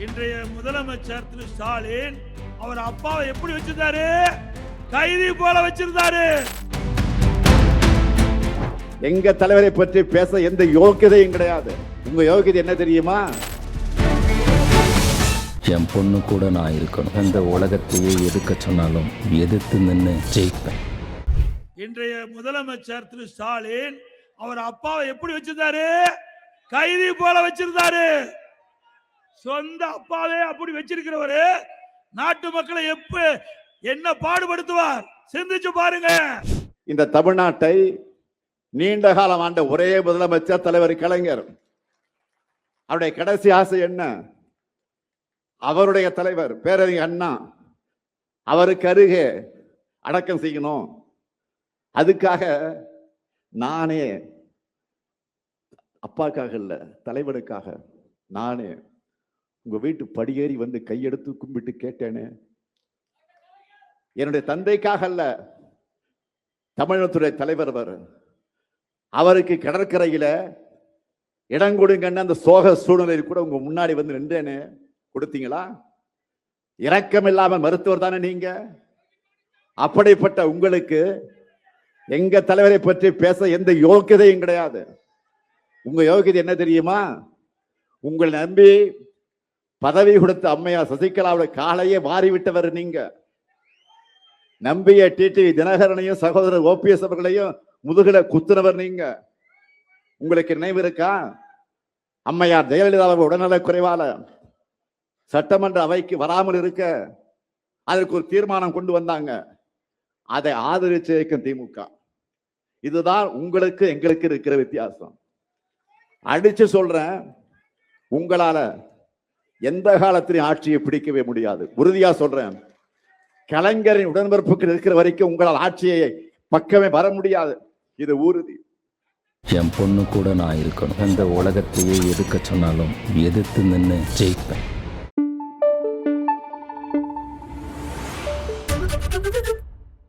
இன்றைய முதலமைச்சர் திரு ஸ்டாலின் அவர் அப்பாவை எப்படி வச்சிருந்தாரு? கைதி போல வச்சிருந்தாரு. எங்க தலைவரை பற்றி பேச எந்த யோகியதையும் கிடையாது. உங்க யோகியதை என்ன தெரியுமா? என் பொண்ணு கூட நான் இருக்கணும். இந்த உலகத்தையே எதுக்க சொன்னாலும் எதிர்த்து நின்று ஜெயிப்பேன். இன்றைய முதலமைச்சர் திரு ஸ்டாலின் அவர் அப்பாவை எப்படி வச்சிருந்தாரு? கைதி போல வச்சிருந்தாரு. சொந்த அப்பாவே அப்படி வச்சிருக்கிறவரு நாட்டு மக்களை என்ன பாடுபடுத்துவார் சிந்திச்சு பாருங்க. இந்த தமிழ்நாட்டை நீண்ட காலம் ஆண்ட ஒரே முதலமைச்சர் தலைவர் கலைஞர். அவருடைய கடைசி ஆசை என்ன? அவருடைய தலைவர் பேரறிஞர் அண்ணா அவருக்கு அருகே அடக்கம் செய்யணும். அதுக்காக நானே, அப்பாக்காக இல்ல, தலைவனுக்காக நானே உங்க வீட்டு படியேறி வந்து கையெடுத்து கும்பிட்டு கேட்டேனே. என்னுடைய தந்தைக்காக அல்ல, தமிழகத்துடைய தலைவர் அவருக்கு கடற்கரையில இடம் கொடுங்கன்னு அந்த சோக சூழ்நிலையில் கூட உங்க முன்னாடி வந்து நின்றேனே. கொடுத்தீங்களா? இரக்கம் இல்லாமல் மருத்துவர் தானே நீங்க. அப்படிப்பட்ட உங்களுக்கு எங்க தலைவரை பற்றி பேச எந்த யோகியதையும் கிடையாது. உங்க யோகியதை என்ன தெரியுமா? உங்களை நம்பி பதவி கொடுத்த அம்மையார் சசிகலாவுடைய காலையே வாரிவிட்டவர் நீங்க. நம்பிய டிடிவி தினகரனையும் சகோதரர் ஓபிஎஸ் அவர்களையும் முதுகில குத்துனவர் நீங்க. உங்களுக்கு நினைவு இருக்கா? அம்மையார் ஜெயலலிதா உடல்நலக் குறைவால சட்டமன்ற அவைக்கு வராமல் இருக்க அதற்கு ஒரு தீர்மானம் கொண்டு வந்தாங்க. அதை ஆதரிச்சு இருக்கும் திமுக. இதுதான் உங்களுக்கு எங்களுக்கு இருக்கிற வித்தியாசம். அடிச்சு சொல்றேன், உங்களால எந்த காலத்திலும் ஆட்சியை பிடிக்கவே முடியாது. உறுதியா சொல்றேன், கலைஞரின் உடன்பிறப்புக்கு இருக்கிற வரைக்கும் உங்களால் ஆட்சியை பக்கமே வர முடியாது. இது உறுதி. என் பொண்ணு கூட நான் இருக்கணும். இந்த உலகத்தையே எதுக்க சொன்னாலும் எதிர்த்து நின்று ஜெயிப்பேன்.